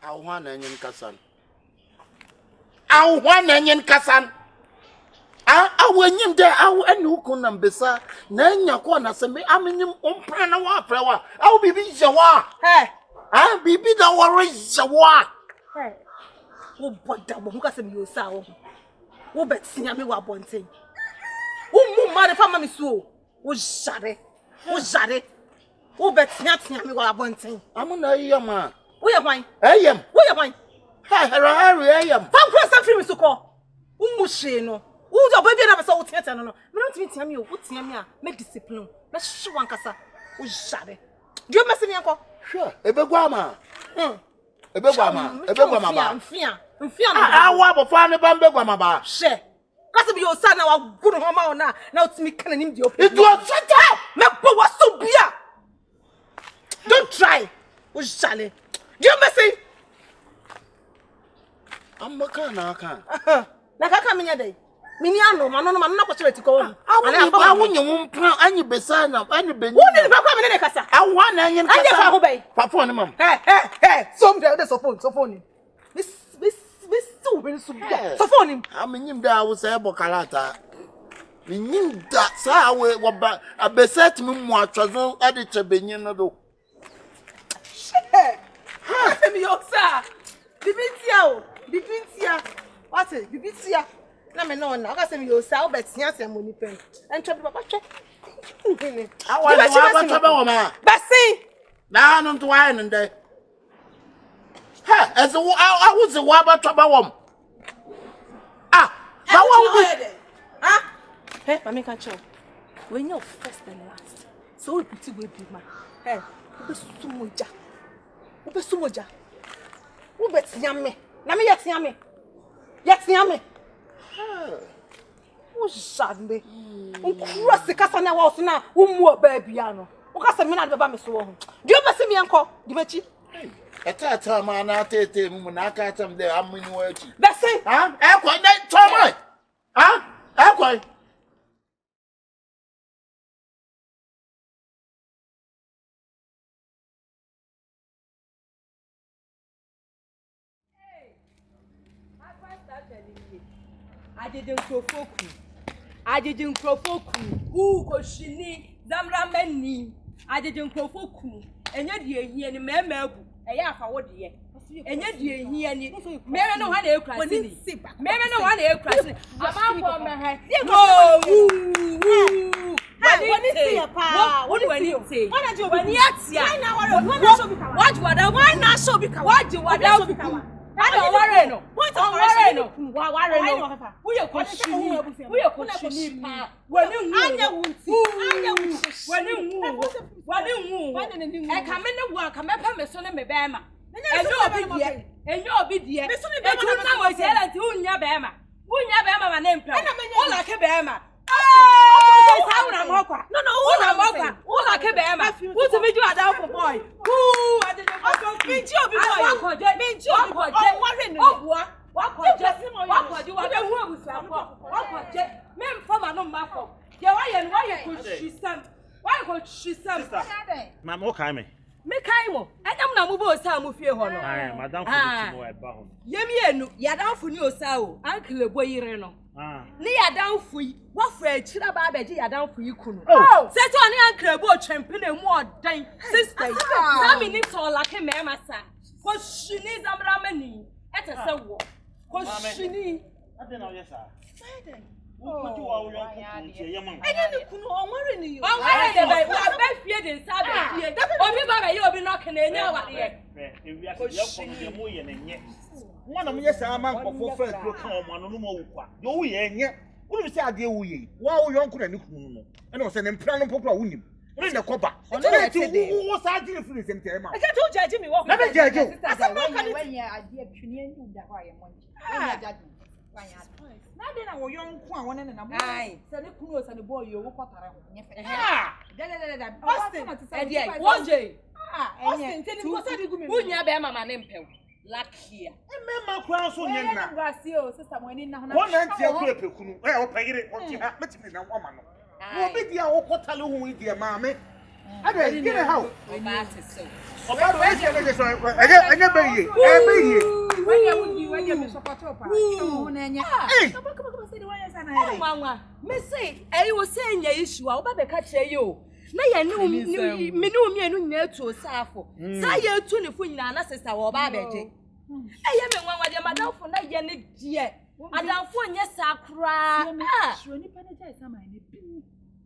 Awana nyen kasan. Awana nyen kasan. Awenyim de aw enu kunam besa na nya ko na se me amenyim ompra na wa prewa. Aw bibi jewa. Bibi da wore jewa. Wo boda bo nka se me yosa wo. Wo betia me wa bonten. Wo mu ma de fa ma me so. Wo jare. Wo betia tia me wa bonten. Amuna yema. Wo ye hwan? Eyem. Wo ye hwan? Harry eyem. Fa kro sa free me so ko. Wo mu hwe no. Wo do baby na be so wo tia no. Me don't tia me o. Wo tia me a me discipline. Me hwe wan kasa. Wo jare. Do me se me enko? Sure. Ebegwa ma. Ebegwa ma. Mfia no. Awa bofo ne ba mbegwa ma ba. She. Kasi bi osaa na wa gunu ho ma ona na otimi kana nim di open. It was shut up. Me bo waso bia. Don't try. O jale. Do you messy? I'm na aka. Na kaka menya dai. Mini ano ma no na ko chere ti ko. Ana ba wonye wo mpra anyi besa na anyi benyi. Wo ni ba kwa me ne kasa. Awa na anyi kasa. Anye fa ho bai. Fa phone mam. So me so phone. This so very so bia. So phone him. Amenyim da wo say bokalata. Menyim da sa we wo ba abeset me mu atwazo ade chebenyi no do. Ha me yosa. Bibitia. What is bibitia? Na me no na. Oga se me yosa, obetia se mo ni pen. Entwa bi papa twa. Awa na wa ba wo ma. Basi. Na no to wa no ndai. Ha, as I was a waba trouble. Hey, Mammy can show. When you're first and last, so we put you with big man. Hey, Ubesumoja. Ubet yammy. Nami yet yammy. Yet yammy. Who's suddenly? Cross the Casana was now, babyano. Ucasamina the Bamis. Do you ever see me uncle? Dimechi? At that time, I not take him when I catch him there. I'm in work. That's it. Huh? That trouble. Huh? Quite. I didn't provoke. Who could she need? Zamra many. I didn't provoke. And yet, ye and member. A yaff, what ye? And yet, ye and ye. Mary no one air crossing. Mary no one air crossing. I'm on my head. No, what is your power? What do you say? What are you when yet? Why not so because what you want to become? I don't worry no. Point on worry no. We are questioning. We are questioning. When you I come in the work, I'm a person in my bama. And you'll be dear. I said that you never bama. Who never my name? All like a bama. No, all like a bama. Who's a video down for boy? Who I didn't mean Mekaimo, I am na mubo sa mu fie ho no. Ah, madam for the mo e ba ho. Yemi enu, ya dan fu ni osa o, uncle boyire no. Ni ya dan fu yi, wo fra akira ba beje ya dan fu yi kunu. Oh, se to ni uncle bo twempe na mu odan. Sister, sa mi ni to la ke me masa. Ko shini zamra mani, ete se wo. Ko shini. Ade na o yesa. Ade. What you are young? I didn't know on worrying you. On worrying about what best fear than Saturday. Or maybe you'll be knocking in your way. If we are going and yet. One of yes, I'm a man for first look home on no more. No, yet. What is the idea we? Wow, young couldn't look. And I was an implant pokua winning. In the copper. On the was I didn't finish in time. I can't judge me. Never judge you. I said, when you are dear, you knew that I am one. Now then, our young one and a boy, said the cruise and the boy you walk around. Ah, one day. Austin, tell you what I do. Who near Bama, my name, Luck here. And Mamma Cross on your Gracio, sister, when in one and well, pay it, what you have met me, a woman. Oh, baby, I will tell you who is dear mammy. Ade, get how. About it so. Oba do ese me so. Enye be ye. When you support up. Hey. Come say the one yes na. Mama, me say, eh you say nya issue a oba be ka kire you. Na ye ne me ne omienu nyina atu osafo. Sa ye atu ne fo nyina na sister wo ba beje. Eye me nwanwa de madamfo na ye ne die. Adamfo nye sakra. Sure ni pa na jai sama ne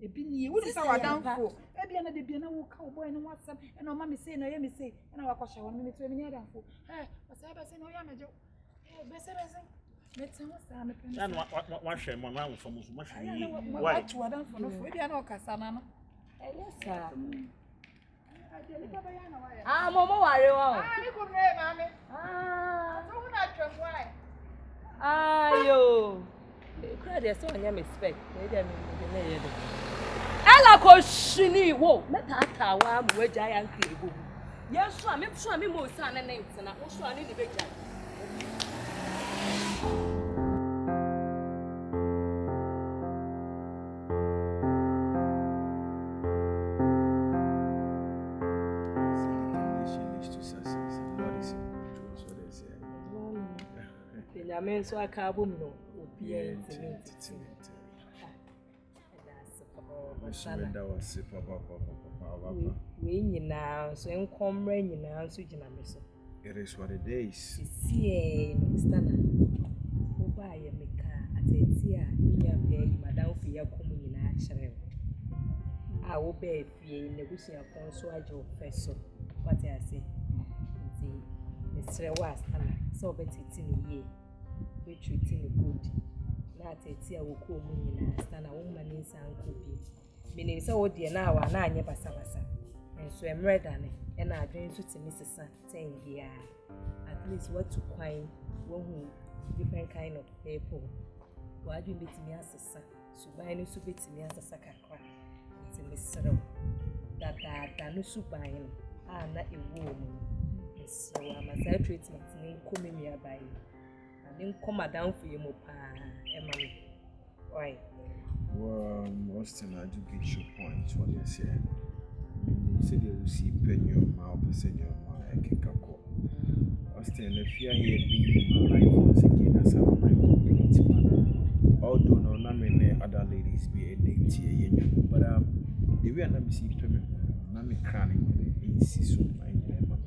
ebi ni wo say adamfo. Ebi na de bi na wo ka boy no WhatsApp e no ma me say no ye me say e na wa kwasha won me to me ni adamfo. O say be say no ya mejo. Be say me tell us am me pen. And what share my man from so much. Why to adamfo no fo ebi na o kasa na no. Yes sir. Momo ware wa. Ni ko re mama. So wo na twem why? Ayo. Crowd dey so anya me spec. Me dey me dey here. Ela ko shini wo. Meta wa mu waja ya nke ebo. Yesu a me mo sa na na ntina. Wo so ani ni beja. Nyame so akabum no obi entiti. Mashinda was papa. We nyina so enkomra nyina so gina me so. It is what it is. See stana. Oba ye meka ateti a nya pe madam fi yakom nyina kyere. A wo be fie negosia kon so aje ofeso. What I say? Nti Mr. Wastana so betiti ni ye. We treating good. Na ateti a wo ko mu nyina stana wo ma ni nsanko bi. Menim say wo de na wa na anye basa. Enso emre dane e na adwen so timi sesa 10 bia. At least what to kwine who different kind of people. Wa adwen betimi asesa. Suban ni so betimi asesa kakra. Nti mesrew. Da no suban no na ewo mu. Mesrew ama say treatment ni nkomi abai. Ani nkomadam fu yemo pa emami. Oi. Well, Austin, I do get your point. What you say? You said you see penny on my percent your my kekako. Austin, if you are here being my life once again as I'm my community man. Although no, not many other ladies be a date here, but the way I see payment, Mammy crying in season my name.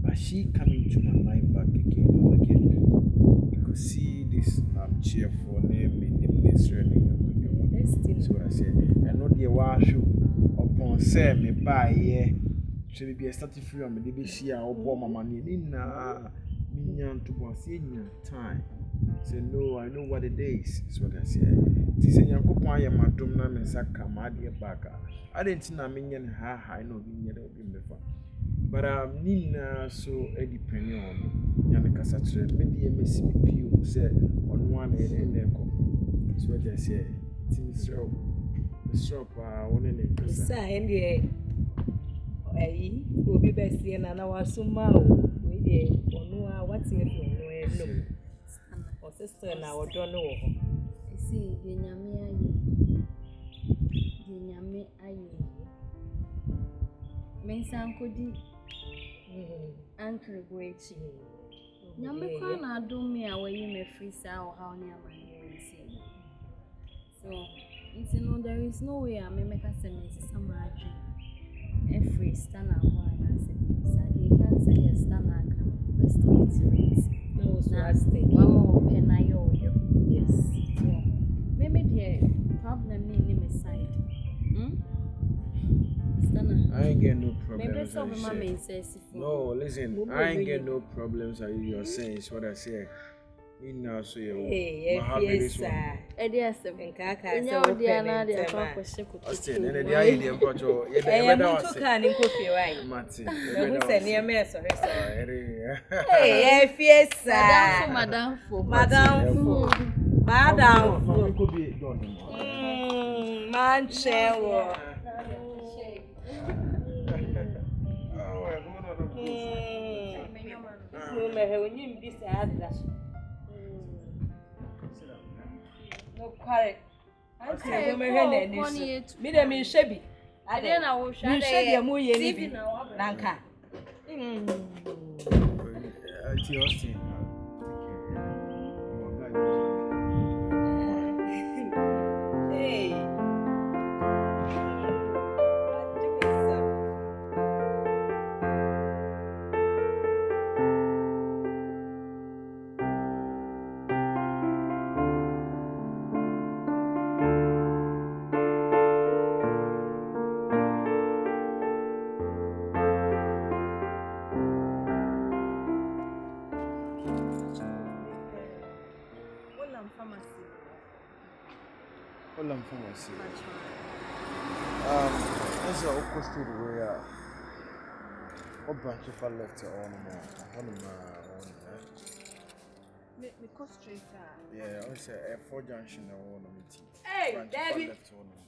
But she coming to my life back again, look at me. You could see this cheerful name in the ministry. So I said, and not the wash upon say me buy ye. Should be a starting free on the BBC or bomb money in minion to was in time. Say no, I know what it is. So I said, this is your coupon, my dumb and saka, my dear baka. I didn't know minion I know minion before. But Nina so Eddie Penny on Yanaka Saturday, maybe a Missy Pew said on one head and echo. That's what I said. Mr. One in the Sandy. Ay, will be best in an hour summa. We did or no, what's in it? Or sister now, don't know. See, the Yami aye. Mensan kodi Uncle Great. Nyame kwa na do me away me free sa or how near my see. So, there is no way I may make a sentence somewhere. Every stana one and say, you can't say a stana can investigate it. No, so I stay. One more pen I owe you. Yes. So, maybe the problem in the side. Stana. I ain't get no problems. Maybe some of my main says. No, listen, I ain't get no problems. Are you saying? It's what I say. Ina so you. Hey, yes, sir. Yes, Nkaka so Diana dey talk question ko. Austin, and the idea mpacho. You to can in coffee wine. Martin. Who say near me sorry. Hey, yes, sir. Madam. Could be done. Man chewo. No me when you be sad that. No correct. I say go me hen me dem in shebi. Ade na wo hwa de ye mu ye ni bi nanka Ati Austin. Hey. Olam pharmacy. As I almost to the way what branch if I left on Me go straight yeah, I say F4 junction I want to meet you. Hey, David.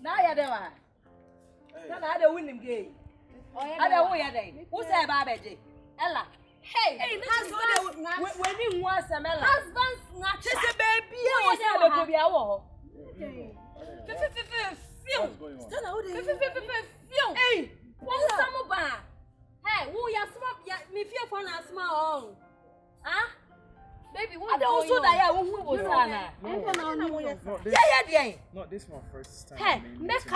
Now you there wa. Sana I dey win him game. I dey win ya dey. Who say Babeje? Ella. Hey, husband. When you want some Ella. Husband snatch. She say baby, you say baby be awo. Hey, what's some ba? Hey, who ya small me fear for na small. Huh? Baby, what? I don't also that who was sana. Yeah. No, this is my first time. Hey, make a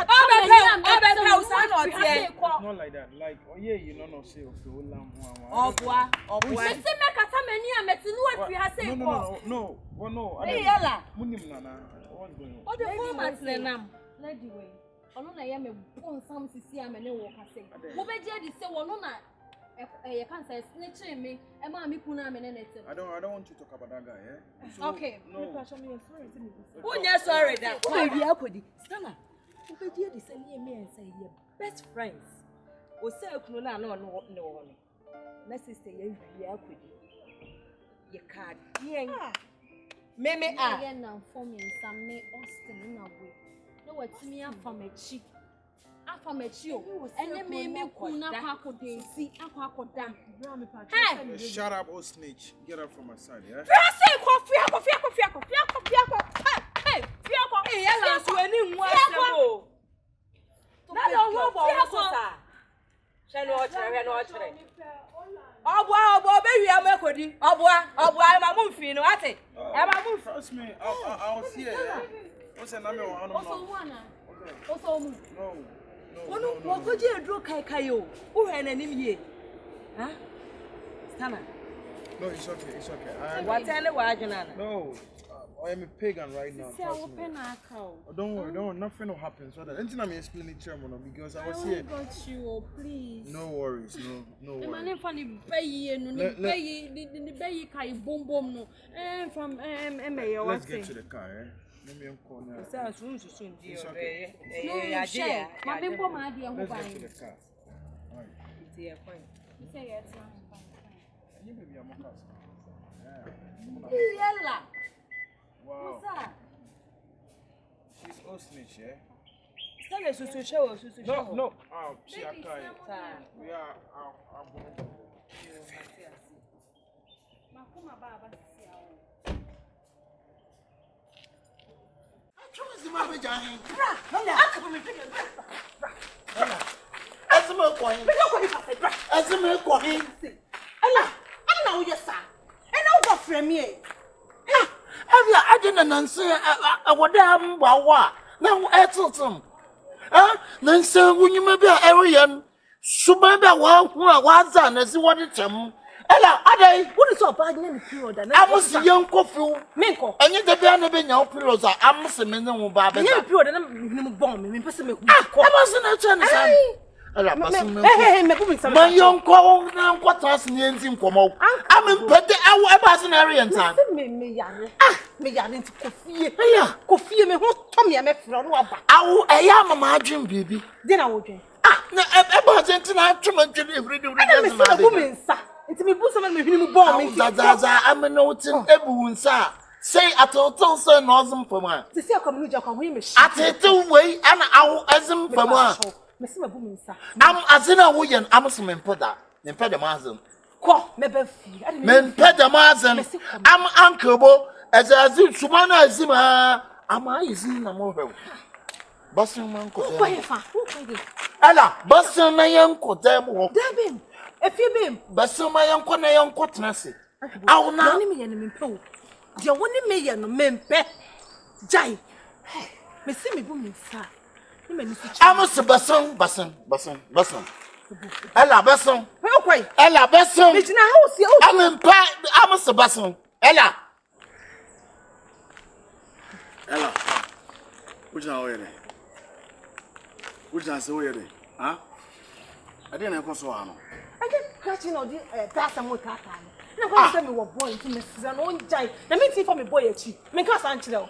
not like that. Like, oh yeah, you know, no say of the Olam. Say make a time and met what we have said. No. Hey, Ella. Munim nana. What's going on? What the format nam? Let the way. Ono na ya me bon sam sisi amene wo ka say. Wo be je di say wono na you can't say snitching me. E ma mi kuna amene nete. I don't want to talk about that guy, eh? So, okay. No. Who nya sorry that? Who be akodi? Stana. Wo be je di say me and say ye best friends. O say kunu na no. Na sister ye wi akodi. Ye card. Yen. Meme a. Ye na for me some me Austin na we. No what me afamachi. Afamachi o. Ene me kuna kwakoda si akwakoda. Hey, shut up, old snitch. Get up from my side, yeah? Say coffee. Hey, hey, yalla so any nwa sebo. Na do wo bo so sa. She no chere. Obo be wi am ekodi. Obo e ma mu mfi no ate. E ma mu. Trust me, I'll see it. What's the name of also mu. No. Wono wogoji edro kai o. Wo hwe na nim ye. Huh? Stana. No, it's okay. What tell you what Jonana? No. I am a pagan right now. Trust me. Oh, don't worry, nothing will happen. So that anything I'm explaining to you, because I was here. I got you, please. No worries, no worries. My name funny bayi no the bayi kai boom no. From MA. Let's get to the car, eh? Let me call now. Soon, It's okay. My bimbo my dear who Let's buying. get to the car. All right. It's your point. You say yes. You may be a mocker. Yella. Wow. What's that? She's old snitch, yeah? Stana susu show. No. She a car. We are. Makuma baba sisi awo. I didn't say what damn wow. Now, Ethelton. Nancy, when you may be an Aryan, so maybe a while who are was done as you wanted them. Ella, What is up? I didn't period. I was a young coffee. Minko. And you the banner being your pillows. I must have been no Baba. I period and I'm bomb. Me person me. I wasn't a chance. Hey, me put some. My young call now what was in Como. I'm in Petty hour an Aryan time. Me yarn to coffee me who told me I met from Wabba. I am a margin, baby. Then I would drink. I wasn't to every day. It's me put some me bomb. I'm a note in Ebu, sir. Say at all, sir, Northern for one. To see a community can we At a two-way and our asm for one. I'm as in a William Amazon put that. Then pay the Mazen. Call me Beffy. Men pay the Mazen. I'm Uncle as I do Sumana Zima. Am I is in a mobile? Bossing Uncle. Who Ella, Boston na yanko dem wo. Dabim. Efibim. Boston ma yanko na yanko tenase. Aw na. Ni me ye no mempe. Je woni me ye no mempe. Jai. Me si me bu me sa. Ni me ni si chi. Amos Boston. Ella Boston. Kwai. Ella Boston. Me jina house ye o. Amempa Amos Boston. Ella. Ella. Ujina oyere. Ujina se oyere. Ha? Ade na ekoso ano. I get catching all the person mo kaka. Na kwa say me wo boy nti me siza no njai. Na me ti for me boy echi. Me ka san chile o.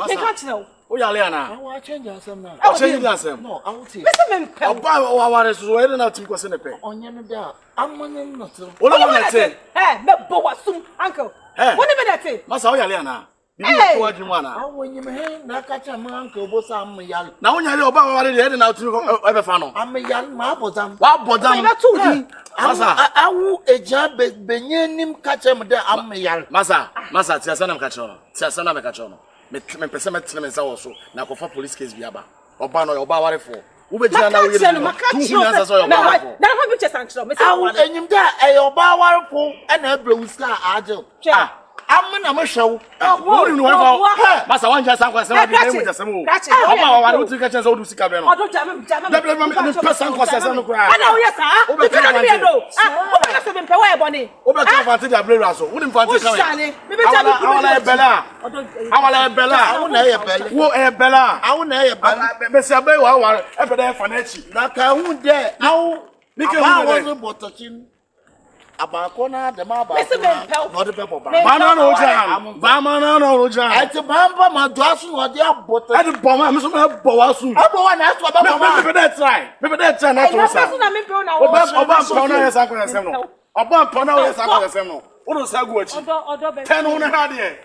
Me ka chile o. O yale ana. I will change asem na. O change asem. No, I will take. Me say me mpe. Oba wa ware so ere na tim kwese ne pe. Onye no da. Amanye no to. O lo na te. Me bo wasum uncle. Woni me that thing. Masa o yale ana. Bibi ko adwuma na. Awonye me he na ka cha man ka obosa am yal. Na wo nyale oba wa ware de ere na tim e be fa no. Am yal ma bodam. Wa bodam. Me tu di. Masa awu eja benyenim ka cha me de am yal. Masa ti asana me ka cho. Ti asana me ka cho no. Me pese me tene me nsa wo so na ko fa police case bi aba. Oba no oba ware fo. Wo be jina na wo yere. Tu nyansa so yo ba ware fo. Na fa bi chesa nchiro me say Awu enyim da e oba ware fo e na ebrewu ska agel. Am na me hwew. Wo ni won fa. Masa wan ja san kwa se wa bi mu ja sem o. Oba wa ware wo tu ka chen so wo du sika be no. Odo jama me pesa nko se se no kwa. Ana wo yesa. Wo be ka me do. Wo be se me mpe wa e boni. Wo be ka advantage ablera so. Wo ni advantage kan. Shale. Me be jama ku. Awala e bela. Awala e bela. Awu na e bela. Wo e bela. Awu na e bela. Me se abai wa wa e be da fa na chi. Na ka hu de awu Mike aba hu wo de. so botochin. Abako na de ma ba. Me se me mpe. No de pepper ba. Bana no jan. Bana no jan. Ati bamba ma do asu no de abota. E de boma me so me bo wa su. Abo wa na asu ba ba. Me be dey try. Me be dey try na to sa. Na me mpe na wo. Oba mpa na yesa ko yesem no. Oba mpa na yesa ko yesem no. Wo do sa gu achi. Odo be. Ten ho na ha de.